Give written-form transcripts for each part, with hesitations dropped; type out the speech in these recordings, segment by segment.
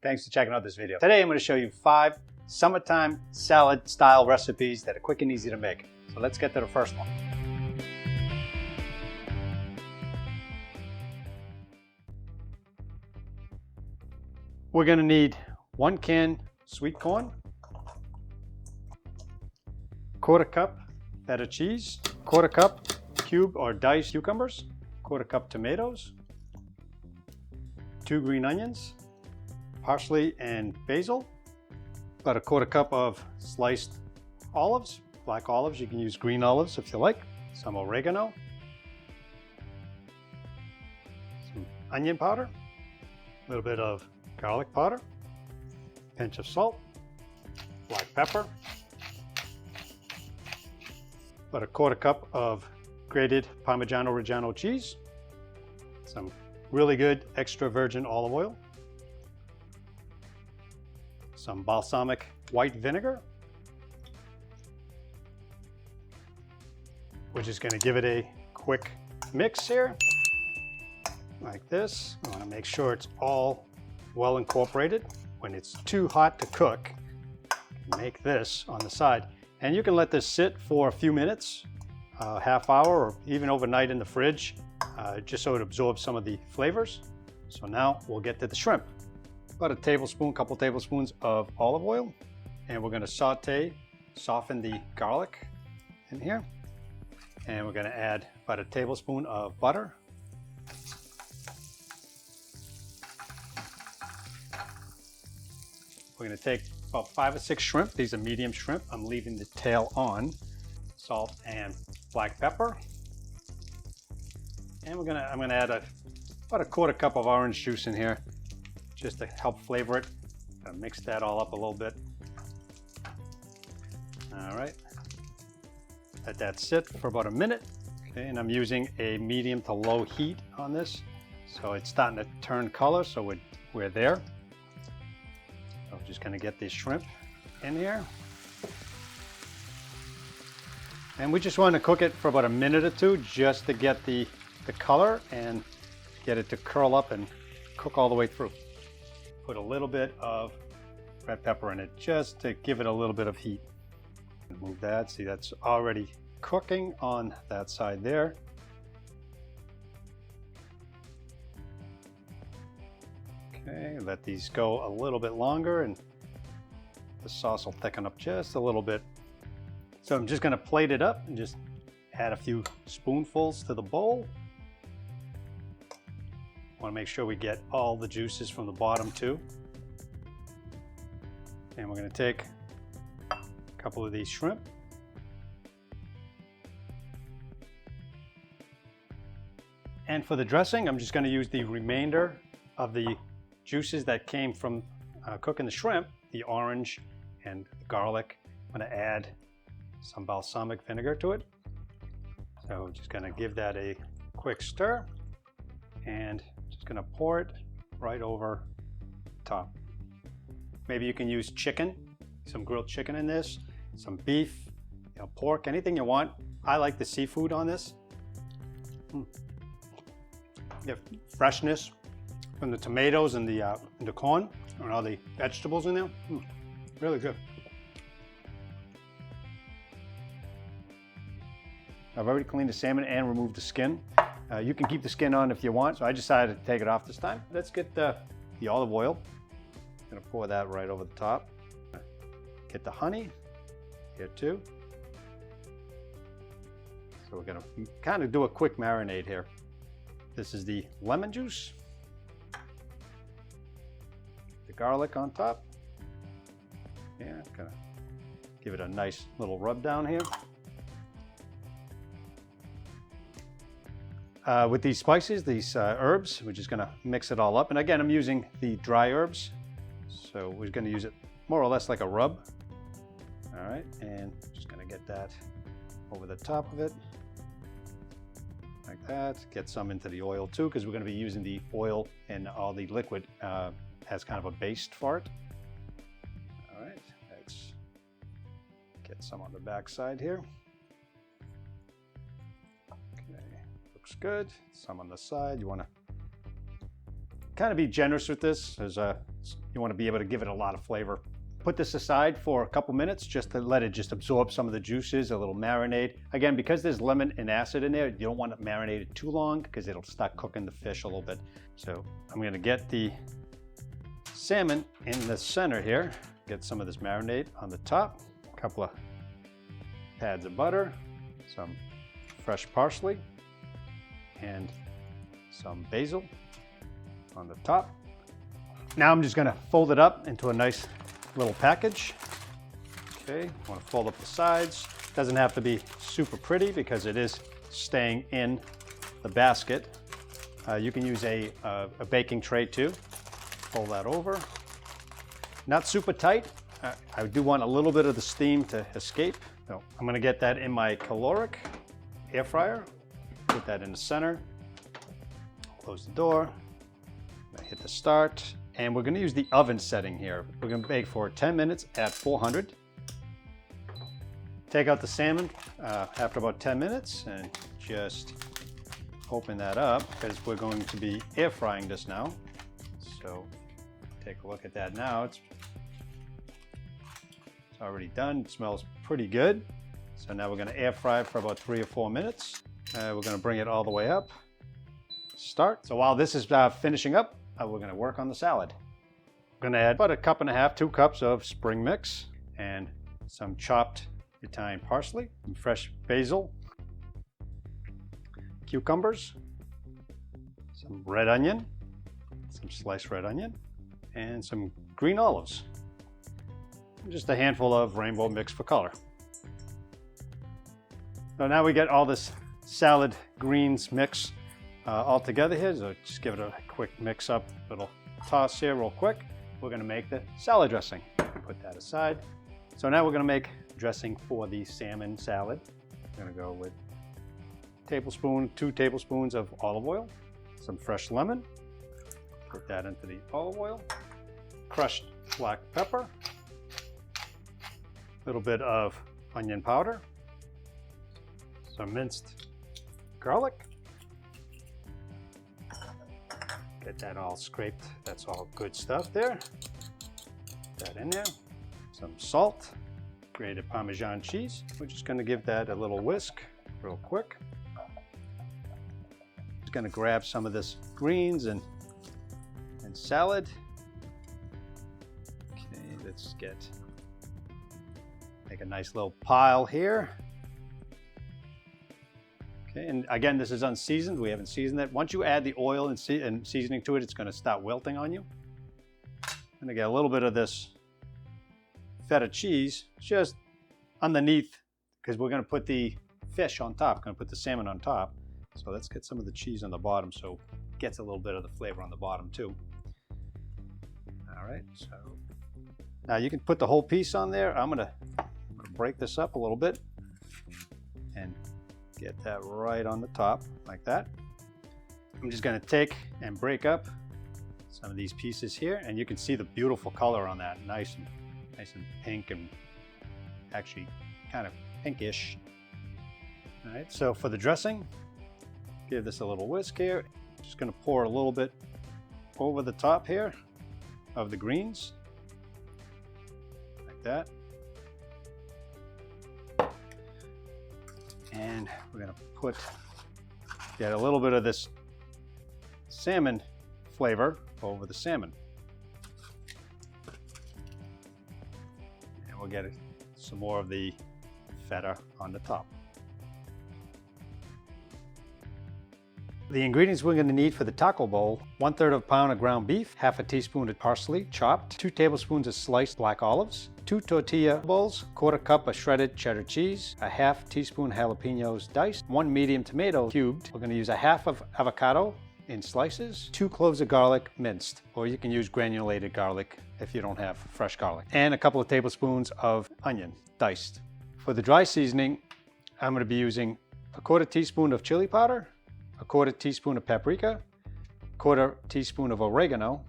Thanks for checking out this video. Today I'm going to show you 5 summertime salad style recipes that are quick and easy to make. So let's get to the first one. We're going to need 1 can sweet corn, 1/4 cup feta cheese, 1/4 cup cube or diced cucumbers, 1/4 cup tomatoes, 2 green onions, parsley and basil, about 1/4 cup of sliced olives, black olives. You can use green olives if you like, some oregano, some onion powder, a little bit of garlic powder, pinch of salt, black pepper, about 1/4 cup of grated Parmigiano Reggiano cheese, some really good extra virgin olive oil, some balsamic white vinegar. We're just going to give it a quick mix here, like this. I want to make sure it's all well incorporated. When it's too hot to cook, make this on the side. And you can let this sit for a few minutes, half hour, or even overnight in the fridge, just so it absorbs some of the flavors. So now we'll get to the shrimp. About a tablespoon, couple tablespoons of olive oil. And we're going to soften the garlic in here. And we're going to add about a tablespoon of butter. We're going to take about 5 or 6 shrimp. These are medium shrimp. I'm leaving the tail on. Salt and black pepper. And I'm going to add about a 1/4 cup of orange juice in here, just to help flavor it. Mix that all up a little bit. All right. Let that sit for about a minute. Okay, and I'm using a medium to low heat on this. So it's starting to turn color, so we're there. So I'm just gonna get this shrimp in here. And we just want to cook it for about a minute or two, just to get the color and get it to curl up and cook all the way through. Put a little bit of red pepper in it, just to give it a little bit of heat. Move that, see that's already cooking on that side there. Okay, let these go a little bit longer and the sauce will thicken up just a little bit. So I'm just going to plate it up and just add a few spoonfuls to the bowl. Want to make sure we get all the juices from the bottom too. And we're going to take a couple of these shrimp. And for the dressing, I'm just going to use the remainder of the juices that came from cooking the shrimp, the orange and the garlic. I'm going to add some balsamic vinegar to it. So just going to give that a quick stir and just going to pour it right over the top. Maybe you can use chicken, some grilled chicken in this, some beef, pork, anything you want. I like the seafood on this. The freshness from the tomatoes and the corn and all the vegetables in there. Really good. I've already cleaned the salmon and removed the skin. You can keep the skin on if you want, so I decided to take it off this time. Let's get the olive oil. I'm gonna pour that right over the top. Get the honey here too. So we're gonna kind of do a quick marinade here. This is the lemon juice, the garlic on top. Yeah, gonna give it a nice little rub down here. With these spices, these herbs, we're just gonna mix it all up. And again, I'm using the dry herbs. So we're gonna use it more or less like a rub. All right, and just gonna get that over the top of it. Like that. Get some into the oil too, because we're gonna be using the oil and all the liquid as kind of a base for it. All right, let's get some on the back side here. Looks good. Some on the side. You want to kind of be generous with this. There's You want to be able to give it a lot of flavor. Put this aside for a couple minutes just to let it just absorb some of the juices, a little marinade. Again, because there's lemon and acid in there, you don't want it marinated too long because it'll start cooking the fish a little bit. So I'm going to get the salmon in the center here. Get some of this marinade on the top. A couple of pads of butter, some fresh parsley, and some basil on the top. Now I'm just going to fold it up into a nice little package. Okay, I want to fold up the sides. Doesn't have to be super pretty because it is staying in the basket. You can use a baking tray too. Fold that over. Not super tight. I do want a little bit of the steam to escape. So I'm going to get that in my caloric air fryer. Put that in the center. Close the door. Hit the start. And we're going to use the oven setting here. We're going to bake for 10 minutes at 400. Take out the salmon after about 10 minutes and just open that up because we're going to be air frying this now. So take a look at that now. It's already done. It smells pretty good. So now we're going to air fry for about 3 or 4 minutes. We're going to bring it all the way up. Start. So while this is finishing up, we're going to work on the salad. I'm going to add about 1.5 cups, 2 cups of spring mix and some chopped Italian parsley, some fresh basil, cucumbers, some red onion, some sliced red onion, and some green olives. Just a handful of rainbow mix for color. So now we get all this salad greens mix all together here, so just give it a quick mix up, little toss here real quick. We're going to make the salad dressing. Put that aside. So now we're going to make dressing for the salmon salad. I'm going to go with 2 tablespoons of olive oil, some fresh lemon. Put that into the olive oil. Crushed black pepper. A little bit of onion powder. Some minced garlic. Get that all scraped. That's all good stuff there. Put that in there. Some salt, grated Parmesan cheese. We're just going to give that a little whisk real quick. Just going to grab some of this greens and salad. Okay, let's make a nice little pile here. Okay, and again, this is unseasoned. We haven't seasoned it. Once you add the oil and seasoning to it, it's going to start wilting on you. I'm going to get a little bit of this feta cheese just underneath because we're going to put the fish on top. We're going to put the salmon on top. So let's get some of the cheese on the bottom so it gets a little bit of the flavor on the bottom too. All right, so now you can put the whole piece on there. I'm going to break this up a little bit and get that right on the top like that. I'm just going to take and break up some of these pieces here, and you can see the beautiful color on that. Nice and pink, and actually kind of pinkish. All right, so for the dressing, give this a little whisk here. Just going to pour a little bit over the top here of the greens like that. And we're going to get a little bit of this salmon flavor over the salmon. And we'll get some more of the feta on the top. The ingredients we're going to need for the taco bowl: 1/3 pound of ground beef, 1/2 teaspoon of parsley chopped, 2 tablespoons of sliced black olives, 2 tortilla balls, 1/4 cup of shredded cheddar cheese, 1/2 teaspoon jalapenos diced, 1 medium tomato cubed. We're going to use 1/2 of avocado in slices, 2 cloves of garlic minced, or you can use granulated garlic if you don't have fresh garlic, and a couple of tablespoons of onion diced. For the dry seasoning, I'm going to be using 1/4 teaspoon of chili powder, 1/4 teaspoon of paprika, 1/4 teaspoon of oregano,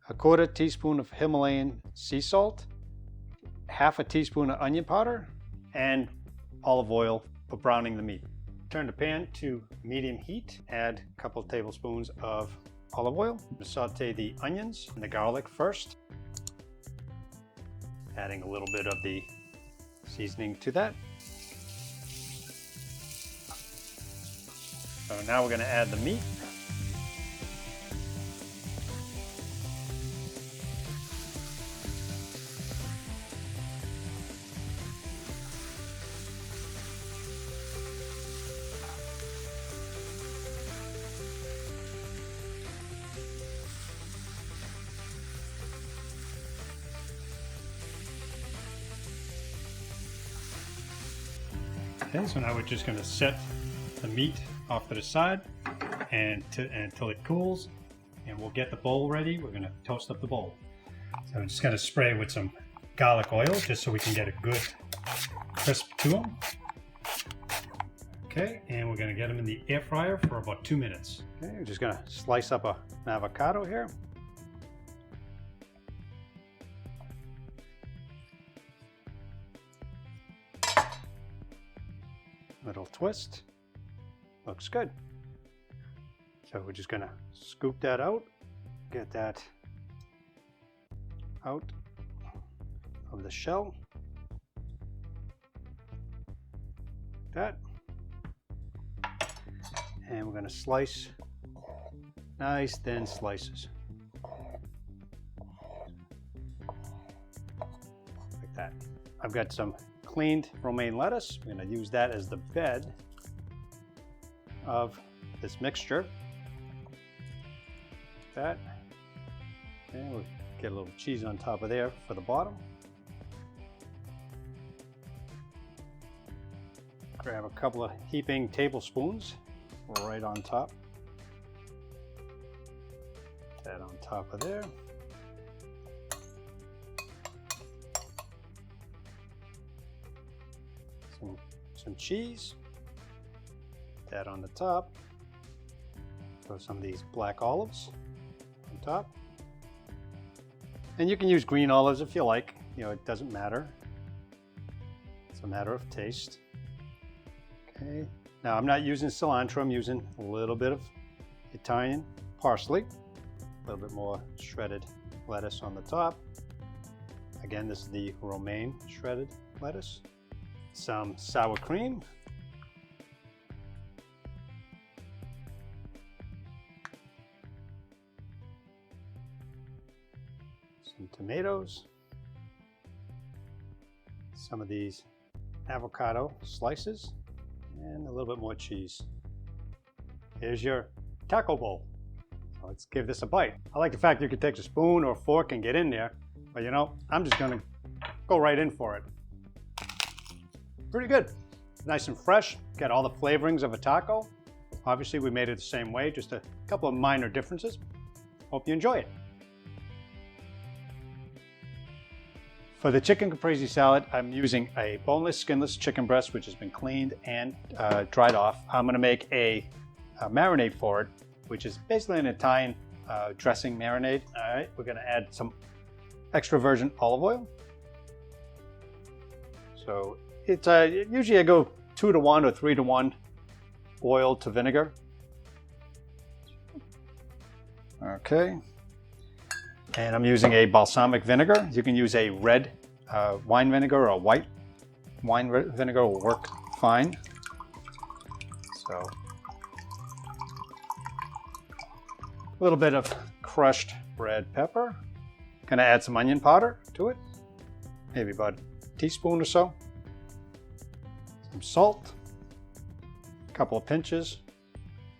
1/4 teaspoon of Himalayan sea salt, 1/2 teaspoon of onion powder, and olive oil for browning the meat. Turn the pan to medium heat, add a couple tablespoons of olive oil. Saute the onions and the garlic first. Adding a little bit of the seasoning to that. So now we're going to add the meat. Okay, so now we're just going to set the meat off to the side until it cools, and we'll get the bowl ready. We're going to toast up the bowl. So I'm just going to spray with some garlic oil just so we can get a good crisp to them. Okay, and we're going to get them in the air fryer for about 2 minutes. Okay, we're just going to slice up an avocado here. Little twist. Looks good. So we're just gonna scoop that out, get that out of the shell. That. And we're gonna slice nice thin slices. Like that. I've got some cleaned romaine lettuce. We're going to use that as the bed of this mixture. That, and we'll get a little cheese on top of there for the bottom. Grab a couple of heaping tablespoons right on top. That on top of there. Some cheese, that on the top. Throw some of these black olives on top. And you can use green olives if you like, you know, it doesn't matter. It's a matter of taste. Okay, now I'm not using cilantro, I'm using a little bit of Italian parsley, a little bit more shredded lettuce on the top. Again, this is the romaine shredded lettuce. Some sour cream. Some tomatoes. Some of these avocado slices. And a little bit more cheese. Here's your taco bowl. So let's give this a bite. I like the fact that you can take a spoon or a fork and get in there. But you know, I'm just going to go right in for it. Pretty good. Nice and fresh. Got all the flavorings of a taco. Obviously, we made it the same way, just a couple of minor differences. Hope you enjoy it. For the chicken caprese salad, I'm using a boneless, skinless chicken breast, which has been cleaned and dried off. I'm going to make a marinade for it, which is basically an Italian dressing marinade. All right, we're going to add some extra virgin olive oil. So it's usually I go 2 to 1 or 3 to 1 oil to vinegar. Okay. And I'm using a balsamic vinegar. You can use a red wine vinegar or a white wine vinegar will work fine. So a little bit of crushed red pepper. Gonna add some onion powder to it. Maybe about a teaspoon or so. Some salt. A couple of pinches.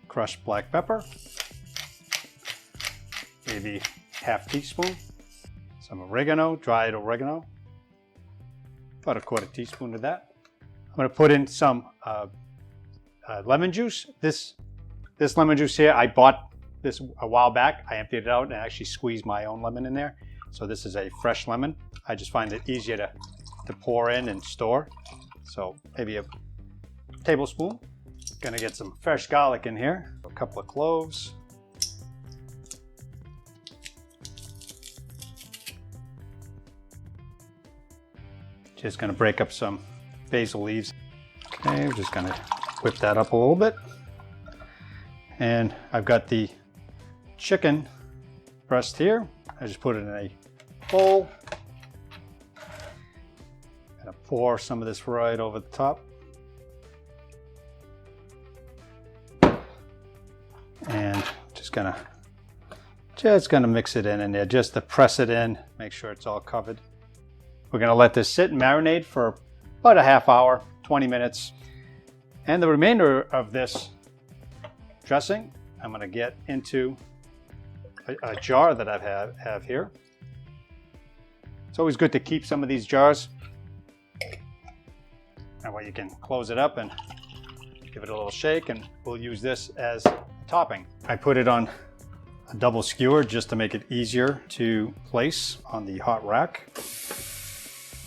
Crushed black pepper. Maybe half teaspoon. Some oregano, dried oregano. About a quarter teaspoon of that. I'm going to put in some lemon juice. This lemon juice here, I bought this a while back. I emptied it out and actually squeezed my own lemon in there. So this is a fresh lemon. I just find it easier to pour in and store. So maybe a tablespoon. Going to get some fresh garlic in here. A couple of cloves. Just going to break up some basil leaves. Okay, we're just going to whip that up a little bit. And I've got the chicken breast here. I just put it in a bowl. Gonna pour some of this right over the top. And just gonna mix it in there, just to press it in, make sure it's all covered. We're gonna let this sit and marinate for about a half hour, 20 minutes. And the remainder of this dressing, I'm gonna get into a jar that I have here. It's always good to keep some of these jars. That way you can close it up and give it a little shake, and we'll use this as topping. I put it on a double skewer just to make it easier to place on the hot rack.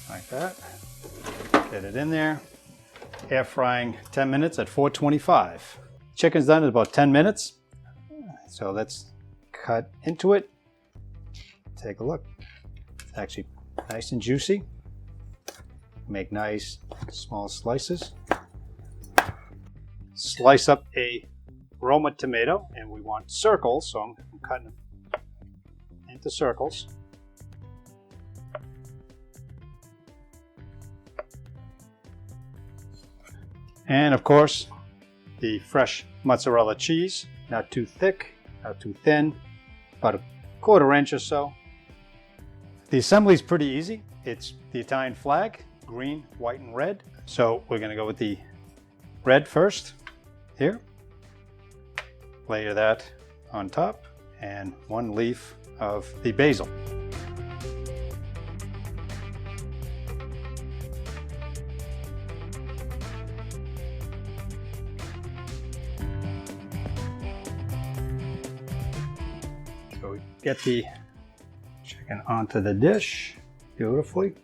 Like that. Get it in there. Air frying 10 minutes at 425. Chicken's done in about 10 minutes. So let's cut into it. Take a look. It's actually nice and juicy. Make nice small slices. Slice up a Roma tomato, and we want circles, so I'm cutting them into circles. And of course, the fresh mozzarella cheese, not too thick, not too thin, about a 1/4 inch or so. The assembly is pretty easy. It's the Italian flag, green, white, and red. So we're gonna go with the red first, here. Layer that on top, and 1 leaf of the basil. So we get the chicken onto the dish beautifully.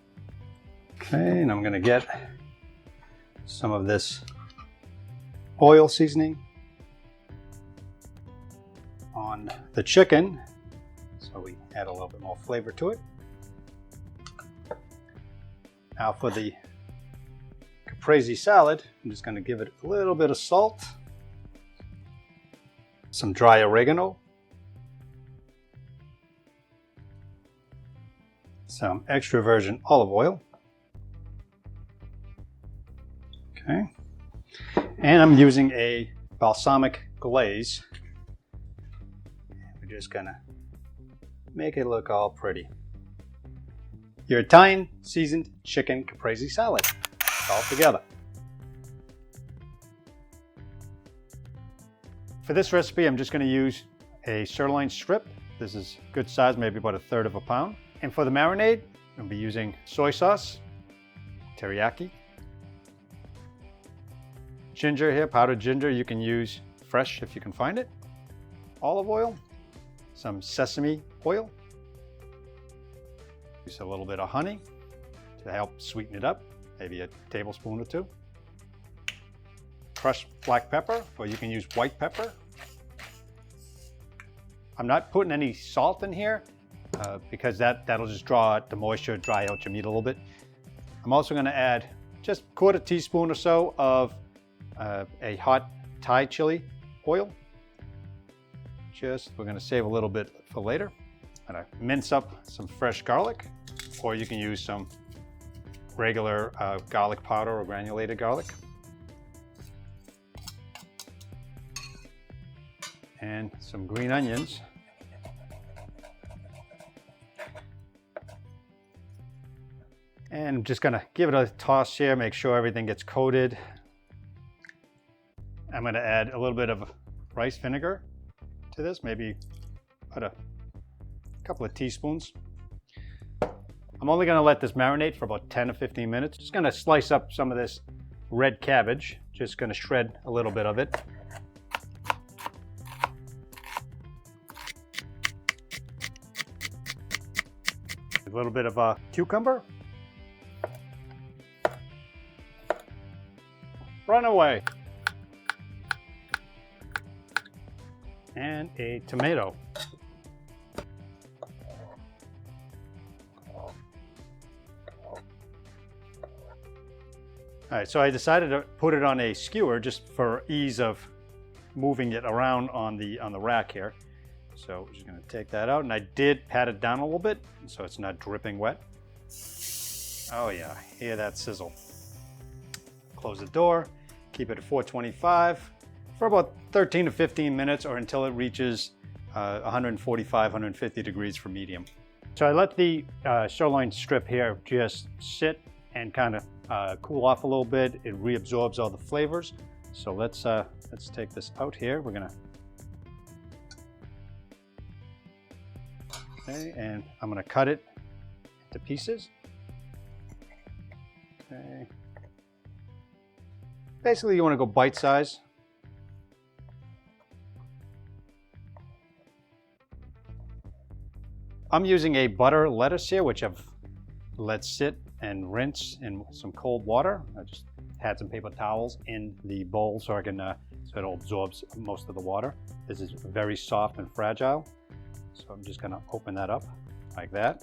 Okay, and I'm gonna get some of this oil seasoning on the chicken, so we add a little bit more flavor to it. Now for the caprese salad, I'm just going to give it a little bit of salt, some dry oregano, some extra virgin olive oil. Okay, and I'm using a balsamic glaze. We're just gonna make it look all pretty. Your Italian seasoned chicken caprese salad, all together. For this recipe, I'm just gonna use a sirloin strip. This is good size, maybe about 1/3 pound. And for the marinade, I'm gonna be using soy sauce, teriyaki, ginger here, powdered ginger. You can use fresh if you can find it. Olive oil, some sesame oil, use a little bit of honey to help sweeten it up, maybe a tablespoon or 2. Crushed black pepper, or you can use white pepper. I'm not putting any salt in here because that'll just draw out the moisture, dry out your meat a little bit. I'm also going to add just 1/4 teaspoon or so of a hot Thai chili oil. We're going to save a little bit for later. I'm going to mince up some fresh garlic, or you can use some regular garlic powder or granulated garlic. And some green onions. And I'm just going to give it a toss here, make sure everything gets coated. I'm going to add a little bit of rice vinegar to this, maybe about a couple of teaspoons. I'm only going to let this marinate for about 10 or 15 minutes. Just going to slice up some of this red cabbage. Just going to shred a little bit of it. A little bit of a cucumber. Run away. And a tomato. All right, so I decided to put it on a skewer just for ease of moving it around on the rack here. So we're just gonna take that out, and I did pat it down a little bit so it's not dripping wet. Oh yeah, hear that sizzle. Close the door, keep it at 425 for about 13 to 15 minutes or until it reaches 145, 150 degrees for medium. So I let the sirloin strip here just sit and kind of cool off a little bit. It reabsorbs all the flavors. So let's take this out here. We're gonna, okay, and I'm gonna cut it into pieces. Okay. Basically, you want to go bite size. I'm using a butter lettuce here, which I've let sit and rinse in some cold water. I just had some paper towels in the bowl so I can so it absorbs most of the water. This is very soft and fragile, so I'm just going to open that up like that.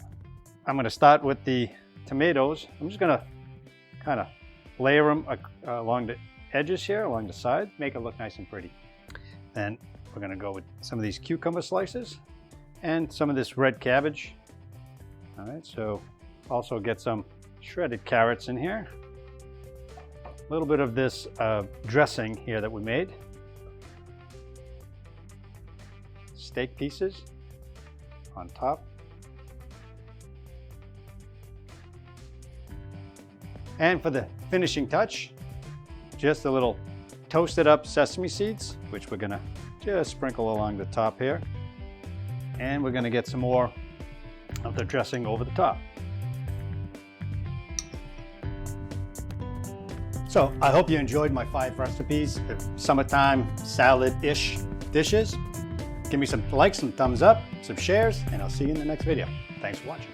I'm going to start with the tomatoes. I'm just going to kind of layer them along the edges here, along the side, make it look nice and pretty. Then we're going to go with some of these cucumber slices and some of this red cabbage. All right, so also get some shredded carrots in here. A little bit of this dressing here that we made. Steak pieces on top. And for the finishing touch, just a little toasted up sesame seeds, which we're gonna just sprinkle along the top here. And we're gonna get some more of the dressing over the top. So I hope you enjoyed my 5 recipes of summertime salad-ish dishes. Give me some likes, some thumbs up, some shares, and I'll see you in the next video. Thanks for watching.